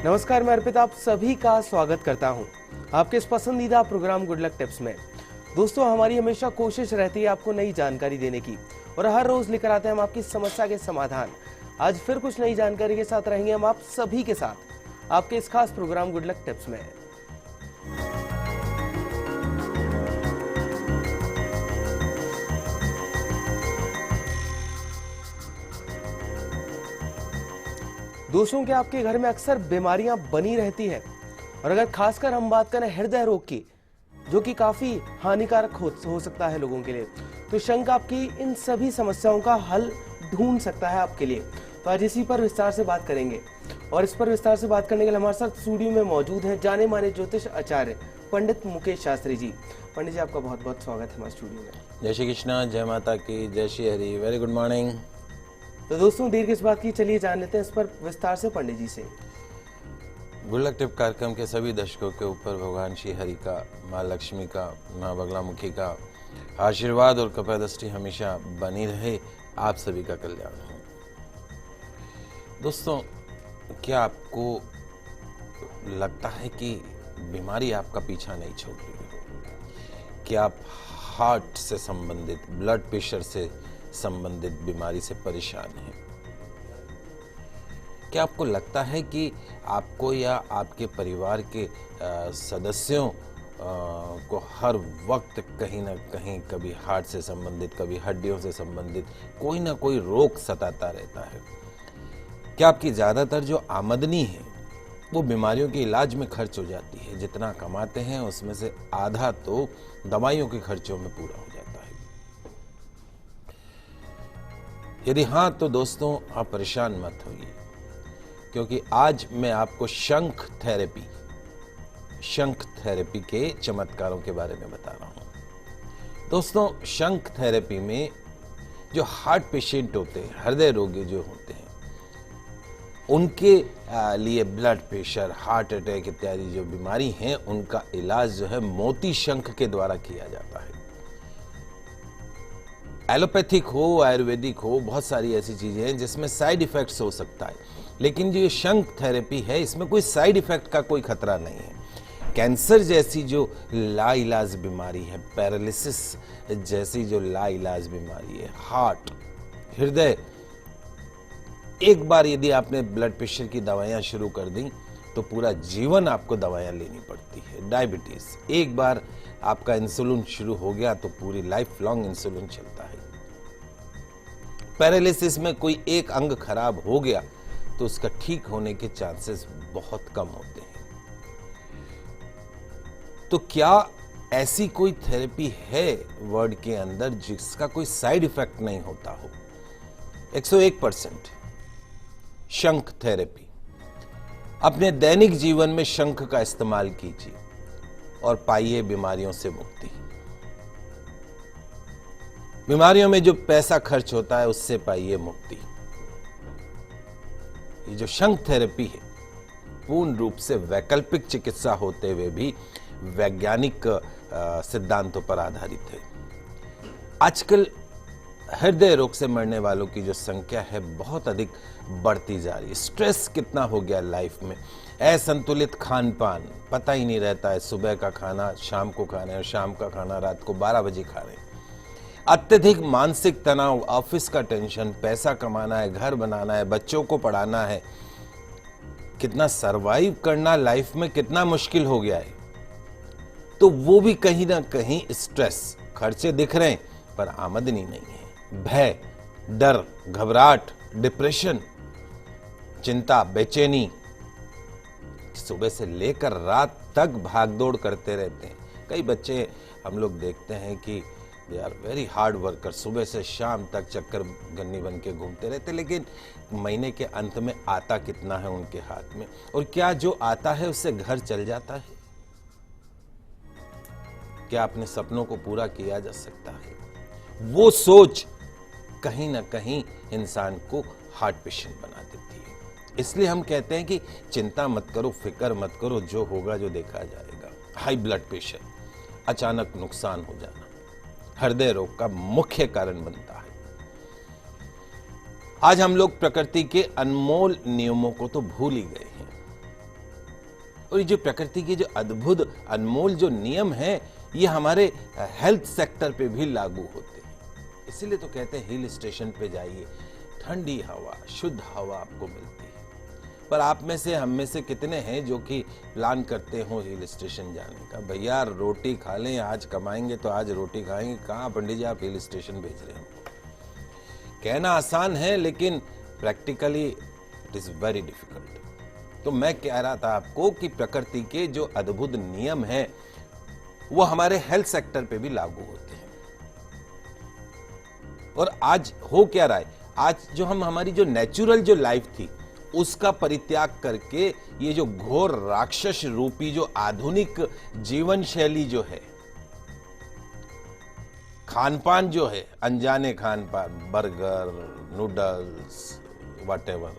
नमस्कार, मैं अर्पित आप सभी का स्वागत करता हूं आपके इस पसंदीदा प्रोग्राम गुड लक टिप्स में। दोस्तों, हमारी हमेशा कोशिश रहती है आपको नई जानकारी देने की और हर रोज लेकर आते हैं हम आपकी समस्या के समाधान। आज फिर कुछ नई जानकारी के साथ रहेंगे हम आप सभी के साथ आपके इस खास प्रोग्राम गुड लक टिप्स में। दोस्तों, क्या आपके घर में अक्सर बीमारियां बनी रहती है और अगर खासकर हम बात करें हृदय रोग की, जो कि काफी हानिकारक हो सकता है लोगों के लिए, तो शंख आपकी इन सभी समस्याओं का हल ढूंढ सकता है आपके लिए। तो आज इसी पर विस्तार से बात करेंगे और इस पर विस्तार से बात करने के लिए हमारे साथ स्टूडियो में मौजूद हैं जाने माने ज्योतिष आचार्य पंडित मुकेश शास्त्री जी। पंडित जी, आपका बहुत बहुत स्वागत है हमारे स्टूडियो में। जय श्री कृष्णा, जय माता की, जय Shri Hari. Very good morning. तो दोस्तों, देर किस बात की, चलिए जान लेते हैं इस पर विस्तार से पंडित जी से। गुड लक टिप कार्यक्रम के सभी दर्शकों के ऊपर भगवान श्री हरि का, माँ लक्ष्मी का, माँ बगलामुखी का आशीर्वाद और कृपा दृष्टि हमेशा बनी रहे। आप सभी का कल्याण हो। दोस्तों, क्या आपको लगता है कि बीमारी आपका पीछा नहीं छोड़ रही है? कि आप हार्ट से संबंधित, ब्लड प्रेशर से संबंधित बीमारी से परेशान हैं? क्या आपको लगता है कि आपको या आपके परिवार के सदस्यों को हर वक्त कहीं ना कहीं कभी हार्ट से संबंधित, कभी हड्डियों से संबंधित कोई ना कोई रोग सताता रहता है? क्या आपकी ज़्यादातर जो आमदनी है वो बीमारियों के इलाज में खर्च हो जाती है? जितना कमाते हैं उसमें से आधा तो दवाइयों के खर्चों में पूरा हो जाता है। यदि हाँ, तो दोस्तों आप परेशान मत होइए, क्योंकि आज मैं आपको शंख थेरेपी के चमत्कारों के बारे में बता रहा हूं। दोस्तों, शंख थेरेपी में जो हार्ट पेशेंट होते हैं, हृदय रोगी जो होते हैं, उनके लिए ब्लड प्रेशर, हार्ट अटैक इत्यादि जो बीमारी हैं, उनका इलाज जो है मोती शंख के द्वारा किया जाता है। एलोपैथिक हो, आयुर्वेदिक हो, बहुत सारी ऐसी चीजें हैं जिसमें साइड इफेक्ट्स हो सकता है, लेकिन जो ये शंख थेरेपी है इसमें कोई साइड इफेक्ट का कोई खतरा नहीं है। कैंसर जैसी जो लाइलाज बीमारी है, पैरालिसिस जैसी जो लाइलाज बीमारी है, हार्ट, हृदय, एक बार यदि आपने ब्लड प्रेशर की दवाइयां शुरू कर दी तो पूरा जीवन आपको दवाइयां लेनी पड़ती है। डायबिटीज, एक बार आपका इंसुलिन शुरू हो गया तो पूरी लाइफ लॉन्ग इंसुलिन चलता है। पैरालिसिस में कोई एक अंग खराब हो गया तो उसका ठीक होने के चांसेस बहुत कम होते हैं। तो क्या ऐसी कोई थेरेपी है वर्ल्ड के अंदर जिसका कोई साइड इफेक्ट नहीं होता हो? 101% शंख थेरेपी। अपने दैनिक जीवन में शंख का इस्तेमाल कीजिए और पाइए बीमारियों से मुक्ति। बीमारियों में जो पैसा खर्च होता है उससे पाइए मुक्ति। ये जो शंख थेरेपी है पूर्ण रूप से वैकल्पिक चिकित्सा होते हुए भी वैज्ञानिक सिद्धांतों पर आधारित है। आजकल हृदय रोग से मरने वालों की जो संख्या है बहुत अधिक बढ़ती जा रही है। स्ट्रेस कितना हो गया लाइफ में, असंतुलित खान पान, पता ही नहीं रहता है सुबह का खाना शाम को खा रहे हैं और शाम का खाना रात को 12 बजे खा रहे हैं। अत्यधिक मानसिक तनाव, ऑफिस का टेंशन, पैसा कमाना है, घर बनाना है, बच्चों को पढ़ाना है, कितना सरवाइव करना लाइफ में कितना मुश्किल हो गया है। तो वो भी कहीं ना कहीं स्ट्रेस, खर्चे दिख रहे हैं पर आमदनी नहीं है। भय, डर, घबराहट, डिप्रेशन, चिंता, बेचैनी, सुबह से लेकर रात तक भागदौड़ करते रहते हैं। कई बच्चे हम लोग देखते हैं कि they are very hard worker, सुबह से शाम तक चक्कर गन्नी बन के घूमते रहते, लेकिन महीने के अंत में आता कितना है उनके हाथ में? और क्या जो आता है उससे घर चल जाता है? क्या अपने सपनों को पूरा किया जा सकता है? वो सोच कहीं ना कहीं इंसान को हार्ट पेशेंट बना देती है। इसलिए हम कहते हैं कि चिंता मत करो, फिक्र मत करो, जो होगा जो देखा जाएगा। हाई ब्लड प्रेशर, अचानक नुकसान हो जाना हृदय रोग का मुख्य कारण बनता है। आज हम लोग प्रकृति के अनमोल नियमों को तो भूल ही गए हैं। और ये जो प्रकृति के जो अद्भुत अनमोल जो नियम हैं, ये हमारे हेल्थ सेक्टर पे भी लागू होते हैं। इसीलिए तो कहते हैं हिल स्टेशन पे जाइए, ठंडी हवा, शुद्ध हवा आपको मिलती है। पर आप में से, हम में से कितने हैं जो कि प्लान करते हो हिल स्टेशन जाने का? भैया रोटी खा लें, आज कमाएंगे तो आज रोटी खाएंगे। कहाँ पंडित जी आप हिल स्टेशन भेज रहे हैं? कहना आसान है लेकिन practically it is very difficult. तो मैं कह रहा था आपको कि प्रकृति के जो अद्भुत नियम हैं वो हमारे हेल्थ सेक्टर पे भी लागू होते हैं। और आज हो क्या रहा है, आज जो हमारी जो नेचुरल जो लाइफ थी उसका परित्याग करके ये जो घोर राक्षस रूपी जो आधुनिक जीवन शैली जो है, खानपान जो है, अनजाने खानपान, बर्गर, नूडल्स, व्हाटएवर,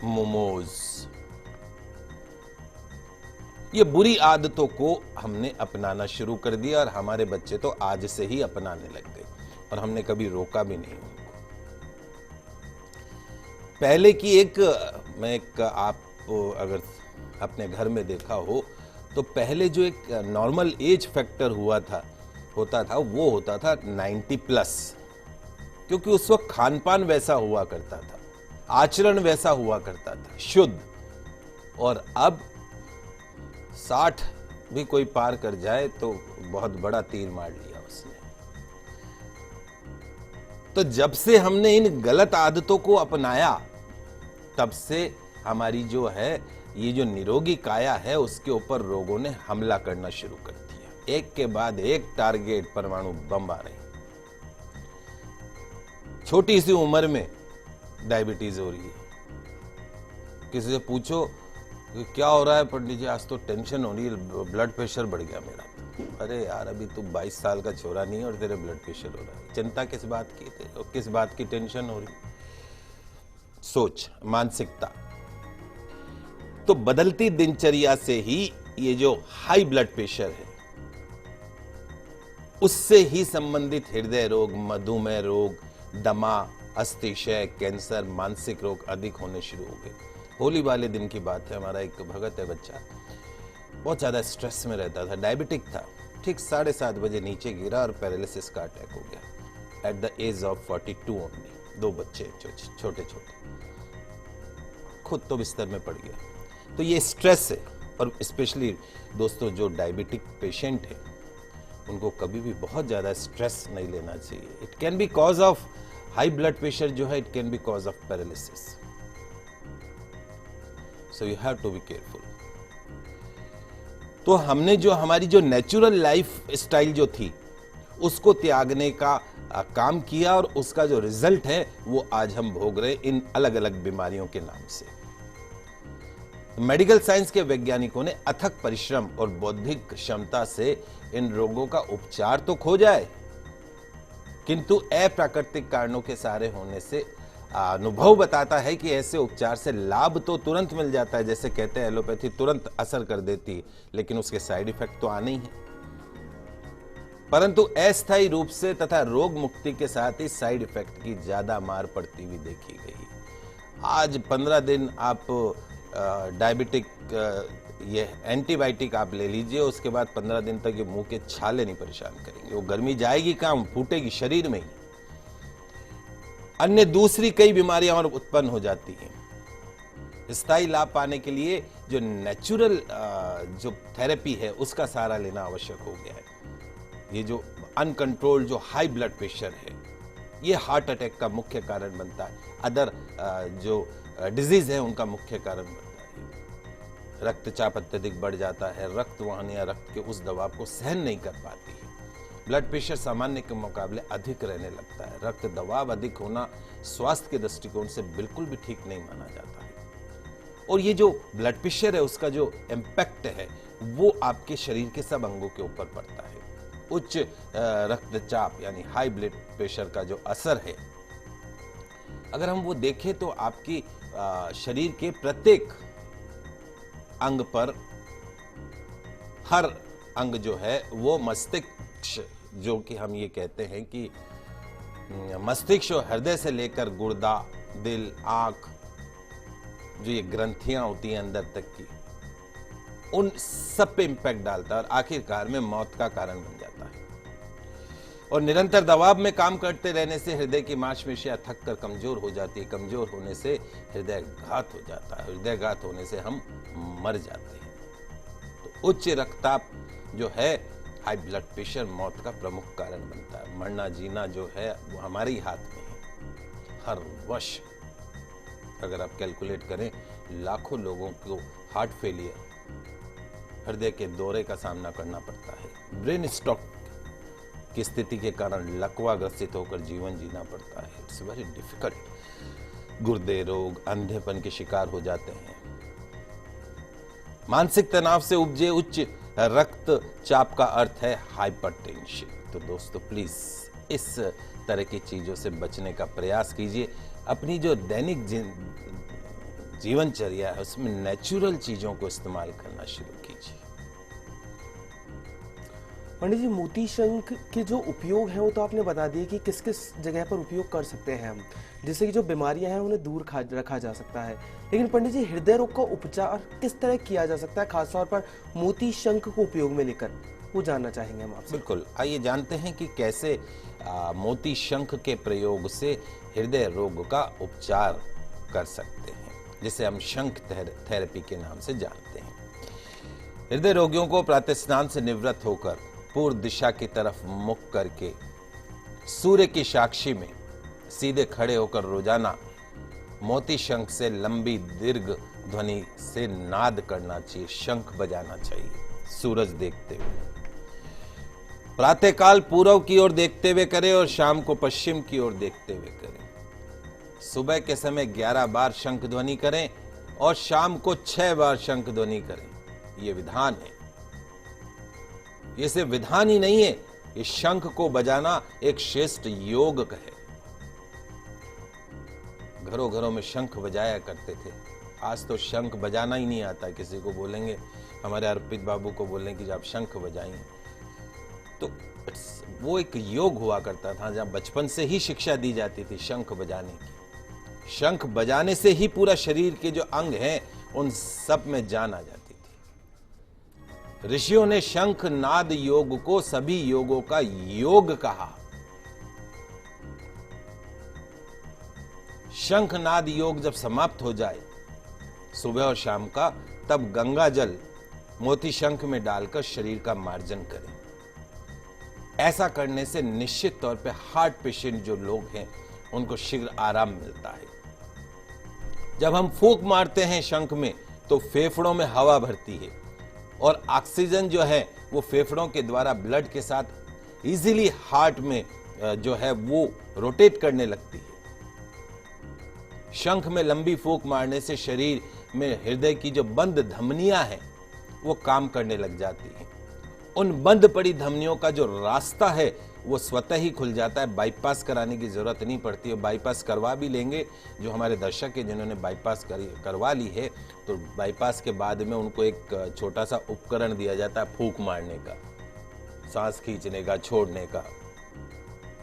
मोमोज, ये बुरी आदतों को हमने अपनाना शुरू कर दिया और हमारे बच्चे तो आज से ही अपनाने लग गए और हमने कभी रोका भी नहीं उनको। पहले की आप अगर अपने घर में देखा हो तो पहले जो एक नॉर्मल एज फैक्टर होता था वो होता था 90 प्लस, क्योंकि उस वक्त खानपान वैसा हुआ करता था, आचरण वैसा हुआ करता था, शुद्ध। और अब 60 भी कोई पार कर जाए तो बहुत बड़ा तीर मार लिया उसने। तो जब से हमने इन गलत आदतों को अपनाया तब से हमारी जो है ये जो निरोगी काया है उसके ऊपर रोगों ने हमला करना शुरू कर दिया। एक के बाद एक टारगेट परमाणु बम आ रहे हैं। छोटी सी उम्र में डायबिटीज हो रही है। किसी से पूछो कि क्या हो रहा है पंडित जी, आज तो टेंशन हो रही है, ब्लड प्रेशर बढ़ गया मेरा। अरे यार अभी तू 22 साल का छोरा नहीं है और तेरे ब्लड प्रेशर हो रहा है। चिंता किस बात की थे और किस बात की टेंशन हो रही? सोच, मानसिकता। तो बदलती दिनचर्या से ही ये जो हाई ब्लड प्रेशर है उससे ही संबंधित हृदय रोग, मधुमेह रोग, दमा, अस्थिक्षय, कैंसर, मानसिक रोग अधिक होने शुरू हो गए। होली वाले दिन की बात है, हमारा एक भगत है बच्चा, बहुत ज्यादा स्ट्रेस में रहता था, डायबिटिक था, ठीक 7:30 बजे नीचे गिरा और पैरालिसिस का अटैक हो गया at the age of 42 only. 2 बच्चे छोटे छोटे, खुद तो बिस्तर में पड़ गया। तो ये स्ट्रेस है। और स्पेशली दोस्तों जो डायबिटिक पेशेंट है उनको कभी भी बहुत ज्यादा स्ट्रेस नहीं लेना चाहिए। It can be cause of high blood pressure जो है, it can be cause of paralysis. So you have to be careful. तो हमने जो हमारी जो नेचुरल लाइफ स्टाइल जो थी उसको त्यागने का काम किया और उसका जो रिजल्ट है वो आज हम भोग रहे इन अलग अलग बीमारियों के नाम से। मेडिकल साइंस के वैज्ञानिकों ने अथक परिश्रम और बौद्धिक क्षमता से इन रोगों का उपचार तो खोजा है, किंतु अप्राकृतिक कारणों के सहारे होने से अनुभव बताता है कि ऐसे उपचार से लाभ तो तुरंत मिल जाता है, जैसे कहते हैं एलोपैथी तुरंत असर कर देती है, लेकिन उसके साइड इफेक्ट तो आने ही है। परंतु अस्थायी रूप से तथा रोग मुक्ति के साथ ही साइड इफेक्ट की ज्यादा मार पड़ती हुई देखी गई। आज 15 दिन आप डायबिटिक ये एंटीबायोटिक आप ले लीजिए, उसके बाद 15 दिन तक ये मुंह के छाले नहीं परेशान करेंगे। वो गर्मी जाएगी कहाँ, फूटेगी शरीर में ही। अन्य दूसरी कई बीमारियां और उत्पन्न हो जाती हैं। स्थायी लाभ पाने के लिए जो नेचुरल जो थेरेपी है उसका सहारा लेना आवश्यक हो गया है। ये जो अनकंट्रोल्ड जो हाई ब्लड प्रेशर है ये हार्ट अटैक का मुख्य कारण बनता है, अदर जो डिजीज है उनका मुख्य कारण बनता है। रक्तचाप अत्यधिक बढ़ जाता है, रक्त वाहिनियां रक्त के उस दबाव को सहन नहीं कर पाती है, ब्लड प्रेशर सामान्य के मुकाबले अधिक रहने लगता है। रक्त दबाव अधिक होना स्वास्थ्य के दृष्टिकोण से बिल्कुल भी ठीक नहीं माना जाता है। और ये जो ब्लड प्रेशर है उसका जो इम्पैक्ट है वो आपके शरीर के सब अंगों के ऊपर पड़ता है। उच्च रक्तचाप यानी हाई ब्लड प्रेशर का जो असर है, अगर हम वो देखें तो आपकी शरीर के प्रत्येक अंग पर, हर अंग जो है वो मस्तिष्क, जो कि हम ये कहते हैं कि मस्तिष्क और हृदय से लेकर गुर्दा, दिल, आंख, जो ये ग्रंथियां होती हैं अंदर तक की, उन सब पे इंपैक्ट डालता है और आखिरकार में मौत का कारण बन जाता है। और निरंतर दबाव में काम करते रहने से हृदय की मांसपेशियां थक कर कमजोर हो जाती है। कमजोर होने से हृदयघात हो जाता है। हृदयघात होने से हम मर जाते हैं। तो उच्च रक्तचाप जो है, हाई ब्लड प्रेशर मौत का प्रमुख कारण बनता है। मरना जीना जो है वो हमारे ही हाथ में है। हर वर्ष अगर आप कैलकुलेट करें, लाखों लोगों को हार्ट फेलियर, हृदय के दौरे का सामना करना पड़ता है। ब्रेन स्ट्रोक की स्थिति के कारण लकवा ग्रसित होकर जीवन जीना पड़ता है। It's very difficult. गुर्दे रोग, अंधेपन के शिकार हो जाते हैं। मानसिक तनाव से उपजे उच्च रक्तचाप का अर्थ है हाइपरटेंशन। तो दोस्तों प्लीज इस तरह की चीजों से बचने का प्रयास कीजिए। अपनी जो दैनिक जीवनचर्या है उसमें नेचुरल चीजों को इस्तेमाल करना शुरू कीजिए। पंडित जी, मोती शंख के जो उपयोग हैं वो तो आपने बता दिए कि किस किस जगह पर उपयोग कर सकते हैं हम, जिससे कि जो बीमारियां हैं उन्हें दूर रखा जा सकता है। लेकिन पंडित जी, हृदय रोग का उपचार किस तरह किया जा सकता है, खासतौर पर मोती शंख को उपयोग में लेकर, वो जानना चाहेंगे हम आपसे। बिल्कुल, आइए जानते हैं कि कैसे मोती शंख के प्रयोग से हृदय रोग का उपचार कर सकते हैं, जिसे हम शंख थेरेपी के नाम से जानते हैं। हृदय रोगियों को प्रातः स्नान से निवृत्त होकर पूर्व दिशा की तरफ मुख करके सूर्य की साक्षी में सीधे खड़े होकर रोजाना मोती शंख से लंबी दीर्घ ध्वनि से नाद करना चाहिए, शंख बजाना चाहिए सूरज देखते हुए। प्रातःकाल पूर्व की ओर देखते हुए करें और शाम को पश्चिम की ओर देखते हुए करें। सुबह के समय 11 बार शंख ध्वनि करें और शाम को 6 बार शंख ध्वनि करें। यह विधान है। ये सिर्फ विधान ही नहीं है, ये शंख को बजाना एक श्रेष्ठ योग है। घरों घरों में शंख बजाया करते थे। आज तो शंख बजाना ही नहीं आता। किसी को बोलेंगे, हमारे अर्पित बाबू को बोलें कि आप शंख बजाइए, तो वो एक योग हुआ करता था जहां बचपन से ही शिक्षा दी जाती थी शंख बजाने की। शंख बजाने से ही पूरा शरीर के जो अंग हैं उन सब में जान आ जाती थी। ऋषियों ने शंख नाद योग को सभी योगों का योग कहा। शंख नाद योग जब समाप्त हो जाए सुबह और शाम का, तब गंगा जल मोती शंख में डालकर शरीर का मार्जन करें। ऐसा करने से निश्चित तौर पे हार्ट पेशेंट जो लोग हैं उनको शीघ्र आराम मिलता है। जब हम फूंक मारते हैं शंख में तो फेफड़ों में हवा भरती है और ऑक्सीजन जो है वो फेफड़ों के द्वारा ब्लड के साथ इजीली हार्ट में जो है वो रोटेट करने लगती है। शंख में लंबी फूंक मारने से शरीर में हृदय की जो बंद धमनियां हैं वो काम करने लग जाती हैं। उन बंद पड़ी धमनियों का जो रास्ता है वो स्वतः ही खुल जाता है। बाईपास कराने की जरूरत नहीं पड़ती है। बाईपास करवा भी लेंगे जो हमारे दर्शक हैं जिन्होंने बाईपास करवा ली है, तो बाईपास के बाद में उनको एक छोटा सा उपकरण दिया जाता है फूंक मारने का, सांस खींचने का, छोड़ने का।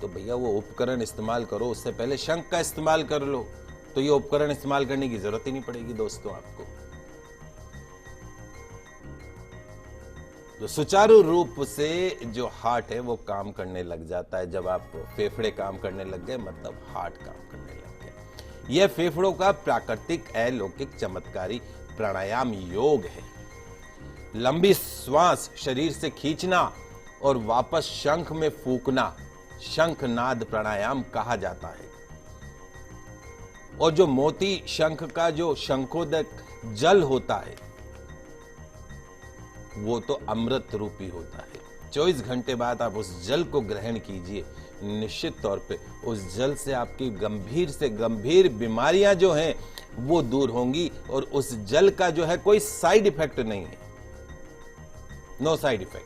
तो भैया वो उपकरण इस्तेमाल करो, उससे पहले शंख का इस्तेमाल कर लो, तो ये उपकरण इस्तेमाल करने की जरूरत ही नहीं पड़ेगी दोस्तों आपको। तो सुचारू रूप से जो हार्ट है वो काम करने लग जाता है। जब आप फेफड़े काम करने लग गए मतलब हार्ट काम करने लग गया। यह फेफड़ों का प्राकृतिक अलौकिक चमत्कारी प्राणायाम योग है। लंबी श्वास शरीर से खींचना और वापस शंख में फूंकना शंखनाद प्राणायाम कहा जाता है। और जो मोती शंख का जो शंखोदक जल होता है वो तो अमृत रूपी होता है। 24 घंटे बाद आप उस जल को ग्रहण कीजिए, निश्चित तौर पे उस जल से आपकी गंभीर से गंभीर बीमारियां जो हैं वो दूर होंगी और उस जल का जो है कोई साइड इफेक्ट नहीं है, नो साइड इफेक्ट।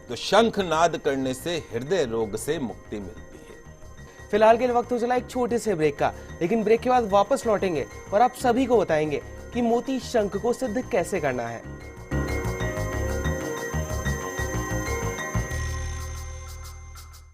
तो शंखनाद करने से हृदय रोग से मुक्ति मिलती है। फिलहाल के लिए वक्त हो चला एक छोटे से ब्रेक का, लेकिन ब्रेक के बाद वापस लौटेंगे और आप सभी को बताएंगे कि मोती शंख को सिद्ध कैसे करना है।